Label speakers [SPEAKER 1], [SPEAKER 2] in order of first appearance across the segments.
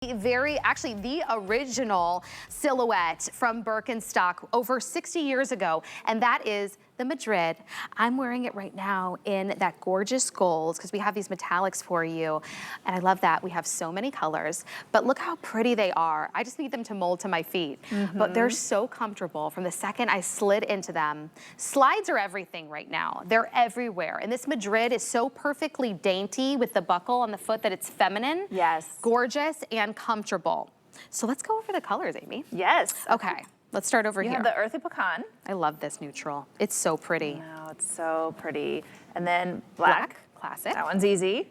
[SPEAKER 1] Actually the original silhouette from Birkenstock over 60 years ago, and that is the Madrid. I'm wearing it right now in that gorgeous gold because we have these metallics for you, and I love that. We have so many colors, but look how pretty they are. I just need them to mold to my feet, but they're so comfortable from the second I slid into them. Slides are everything right now. They're everywhere, and this Madrid is so perfectly dainty with the buckle on the foot that it's feminine, gorgeous, and comfortable. So let's go over the colors, Amy.
[SPEAKER 2] Yes.
[SPEAKER 1] Okay. Let's start over here.
[SPEAKER 2] You have the earthy pecan.
[SPEAKER 1] I love this neutral. It's so pretty.
[SPEAKER 2] No, it's so pretty. And then black.
[SPEAKER 1] Classic.
[SPEAKER 2] That one's easy.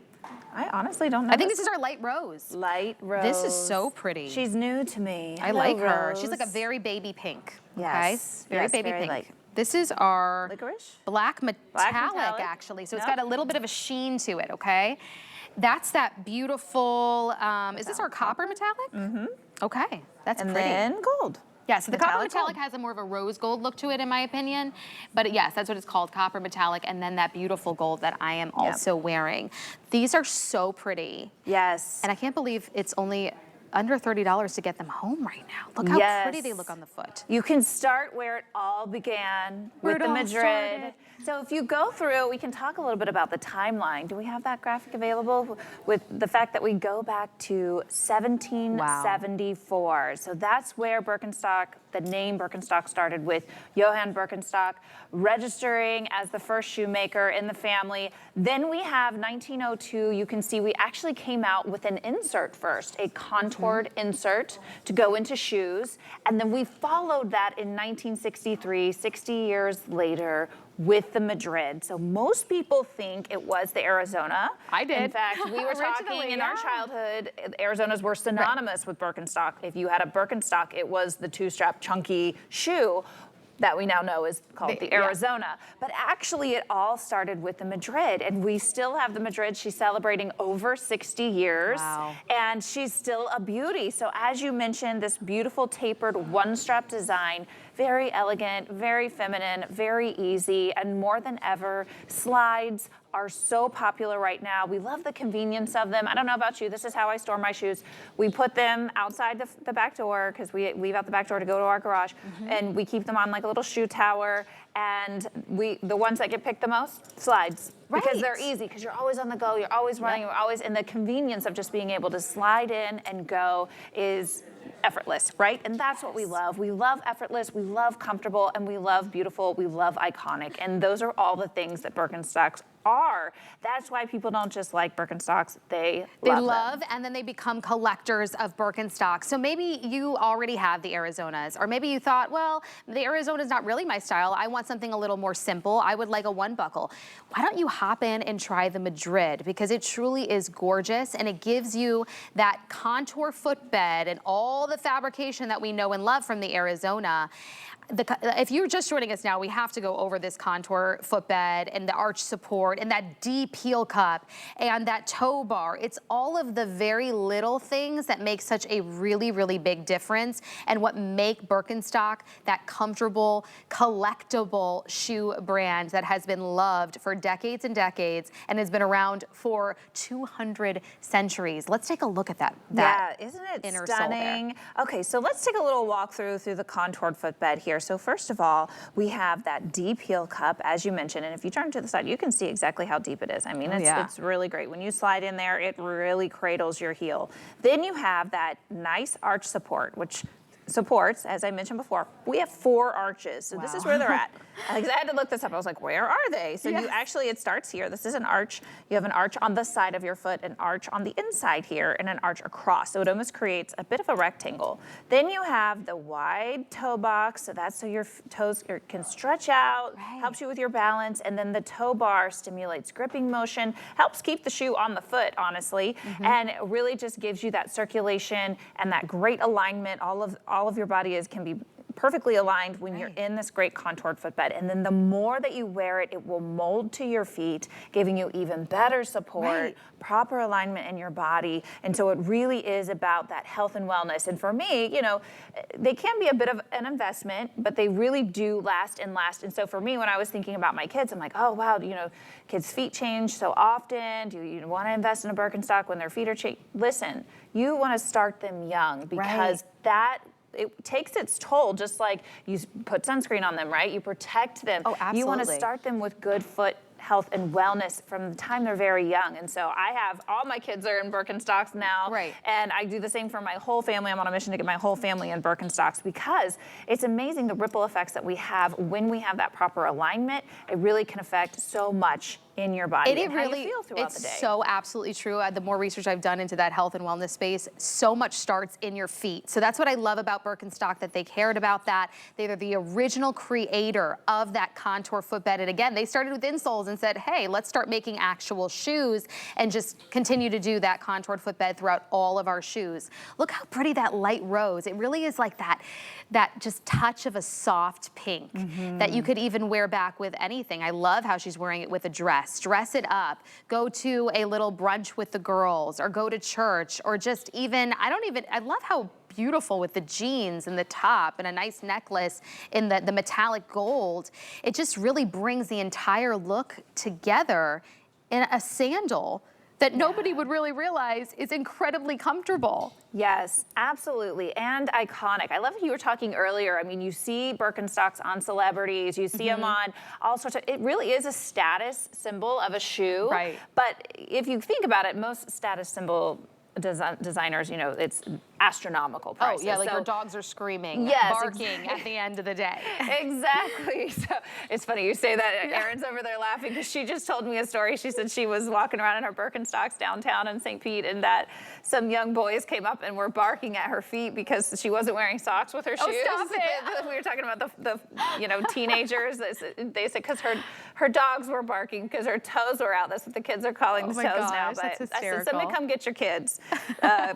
[SPEAKER 2] I honestly don't know.
[SPEAKER 1] I think this is our light rose.
[SPEAKER 2] Light rose.
[SPEAKER 1] This is so pretty.
[SPEAKER 2] She's new to me.
[SPEAKER 1] I like her. She's like a very baby pink.
[SPEAKER 2] Yes.
[SPEAKER 1] Okay? Very baby pink. This is our
[SPEAKER 2] licorice?
[SPEAKER 1] Black metallic, actually. So it's got a little bit of a sheen to it, okay? That's that beautiful, is this our copper metallic? Okay, that's pretty.
[SPEAKER 2] And then gold.
[SPEAKER 1] Yeah, so the copper metallic has a more of a rose gold look to it, in my opinion. But yes, that's what it's called, copper metallic, and then that beautiful gold that I am also wearing. These are so pretty.
[SPEAKER 2] Yes.
[SPEAKER 1] And I can't believe it's only under $30 to get them home right now. Look how pretty they look on the foot.
[SPEAKER 2] You can start where it all began with the Madrid. So if you go through, we can talk a little bit about the timeline. Do we have that graphic available? With the fact that we go back to 1774. So that's where Birkenstock, the name Birkenstock, started with Johann Birkenstock registering as the first shoemaker in the family. Then we have 1902. You can see we actually came out with an insert first, a contoured insert to go into shoes. And then we followed that in 1963, 60 years later, with the Madrid. So most people think it was the Arizona.
[SPEAKER 1] I did.
[SPEAKER 2] In fact, we were talking in our childhood, Arizonas were synonymous with Birkenstock. If you had a Birkenstock, it was the two-strap chunky shoe that we now know is called the Arizona. But actually it all started with the Madrid, and we still have the Madrid. She's celebrating over 60 years, and she's still a beauty. So as you mentioned, this beautiful tapered one-strap design, very elegant, very feminine, very easy, and more than ever, slides are so popular right now. We love the convenience of them. I don't know about you, this is how I store my shoes. We put them outside the back door because we leave out the back door to go to our garage, and we keep them on like a little shoe tower, and the ones that get picked the most, slides. Because they're easy, because you're always on the go, you're always running, you're always in the convenience of just being able to slide in and go is effortless, right? And that's what we love. We love effortless, we love comfortable, and we love beautiful, we love iconic. And those are all the things that Birkenstocks are. That's why people don't just like Birkenstocks, they love them.
[SPEAKER 1] And then they become collectors of Birkenstocks. So maybe you already have the Arizonas, or maybe you thought, well, the Arizona is not really my style. I want something a little more simple. I would like a one buckle. Why don't you hop in and try the Madrid, because it truly is gorgeous, and it gives you that contour footbed and all the fabrication that we know and love from the Arizona. If you're just joining us now, we have to go over this contour footbed and the arch support and that deep heel cup and that toe bar. It's all of the very little things that make such a really, really big difference, and what make Birkenstock that comfortable, collectible shoe brand that has been loved for decades and decades and has been around for 200 centuries. Let's take a look at that.
[SPEAKER 2] Yeah, isn't it stunning? Okay, so let's take a little walk through the contoured footbed here. So first of all, we have that deep heel cup, as you mentioned, and if you turn to the side, you can see exactly how deep it is. I mean, it's really great. When you slide in there, it really cradles your heel. Then you have that nice arch support, which supports, as I mentioned before, we have 4 arches. So this is where they're at. I had to look this up. I was like, where are they? So you actually, it starts here. This is an arch. You have an arch on the side of your foot, an arch on the inside here, and an arch across. So it almost creates a bit of a rectangle. Then you have the wide toe box. So that's so your toes can stretch out, helps you with your balance. And then the toe bar stimulates gripping motion, helps keep the shoe on the foot, honestly, and it really just gives you that circulation and that great alignment. All of your body can be perfectly aligned when you're in this great contoured footbed. And then the more that you wear it, it will mold to your feet, giving you even better support, proper alignment in your body. And so it really is about that health and wellness. And for me, you know, they can be a bit of an investment, but they really do last and last. And so for me, when I was thinking about my kids, I'm like, oh, wow, you know, kids' feet change so often. Do you want to invest in a Birkenstock when their feet are changed? Listen, you want to start them young because it takes its toll, just like you put sunscreen on them, right? You protect them.
[SPEAKER 1] Oh, absolutely.
[SPEAKER 2] You want to start them with good foot health and wellness from the time they're very young. And so I have, all my kids are in Birkenstocks now.
[SPEAKER 1] Right.
[SPEAKER 2] And I do the same for my whole family. I'm on a mission to get my whole family in Birkenstocks because it's amazing the ripple effects that we have when we have that proper alignment. It really can affect so much in your body and how you feel throughout the day.
[SPEAKER 1] It's so absolutely true. The more research I've done into that health and wellness space, so much starts in your feet. So that's what I love about Birkenstock, that they cared about that. They are the original creator of that contour footbed. And again, they started with insoles and said, hey, let's start making actual shoes and just continue to do that contoured footbed throughout all of our shoes. Look how pretty that light rose. It really is like that just touch of a soft pink that you could even wear back with anything. I love how she's wearing it with a dress. Dress it up, go to a little brunch with the girls, or go to church, or just even, I love how beautiful with the jeans and the top and a nice necklace in the metallic gold. It just really brings the entire look together in a sandal that nobody would really realize is incredibly comfortable.
[SPEAKER 2] Yes, absolutely, and iconic. I love how you were talking earlier. I mean, you see Birkenstocks on celebrities, you see them on all sorts of, it really is a status symbol of a shoe.
[SPEAKER 1] Right.
[SPEAKER 2] But if you think about it, most status symbol designers, you know, it's astronomical prices.
[SPEAKER 1] Oh yeah, like your dogs are screaming, barking at the end of the day.
[SPEAKER 2] Exactly. So it's funny you say that. Erin's over there laughing because she just told me a story. She said she was walking around in her Birkenstocks downtown in St. Pete, and that some young boys came up and were barking at her feet because she wasn't wearing socks with her shoes.
[SPEAKER 1] Oh, stop it.
[SPEAKER 2] We were talking about the teenagers. They said because her dogs were barking because her toes were out. That's what the kids are calling the toes now. But I said, somebody come get your kids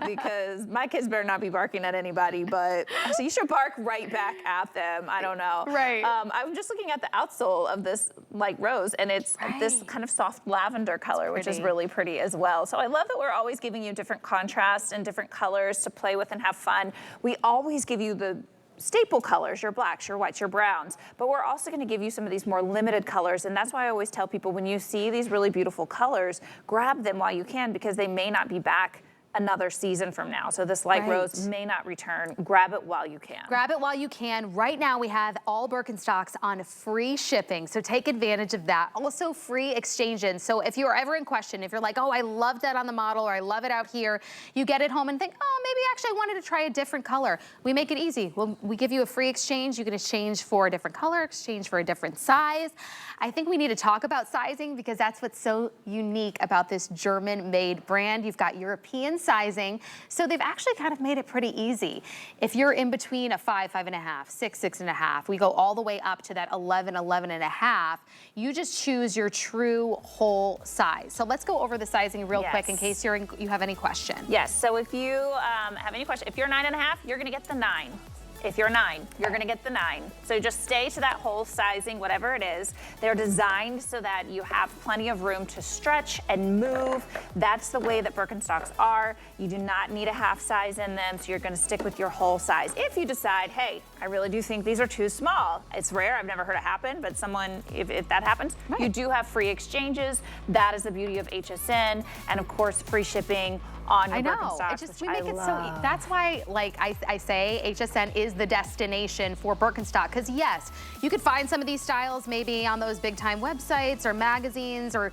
[SPEAKER 2] because my kids better not be barking at anybody, but so you should bark right back at them. I don't know.
[SPEAKER 1] Right.
[SPEAKER 2] I'm just looking at the outsole of this light rose, and it's this kind of soft lavender color, which is really pretty as well. So I love that we're always giving you different contrasts and different colors to play with and have fun. We always give you the staple colors, your blacks, your whites, your browns, but we're also going to give you some of these more limited colors, and that's why I always tell people when you see these really beautiful colors, grab them while you can because they may not be back another season from now. So this light rose may not return. Grab it while you can.
[SPEAKER 1] Grab it while you can. Right now we have all Birkenstocks on free shipping, so take advantage of that. Also free exchanges. So if you're ever in question, if you're like, oh, I love that on the model or I love it out here, you get it home and think, oh, maybe actually I wanted to try a different color. We make it easy. We give you a free exchange. You can exchange for a different color, exchange for a different size. I think we need to talk about sizing because that's what's so unique about this German-made brand. You've got European sizing, so they've actually kind of made it pretty easy. If you're in between a 5, 5.5, 6, 6.5, we go all the way up to that 11, 11.5. You just choose your true whole size. So let's go over the sizing real quick in case you have any question.
[SPEAKER 2] Yes, so if you have any question, if you're 9.5, you're gonna get the 9. If you're 9, you're gonna get the 9. So just stay to that whole sizing, whatever it is. They're designed so that you have plenty of room to stretch and move. That's the way that Birkenstocks are. You do not need a half size in them, so you're gonna stick with your whole size. If you decide, hey, I really do think these are too small. It's rare, I've never heard it happen, but if that happens, you do have free exchanges. That is the beauty of HSN, and of course, free shipping on your Birkenstocks.
[SPEAKER 1] We make it so, that's why, like I say, HSN is the destination for Birkenstock, because yes, you could find some of these styles maybe on those big time websites or magazines or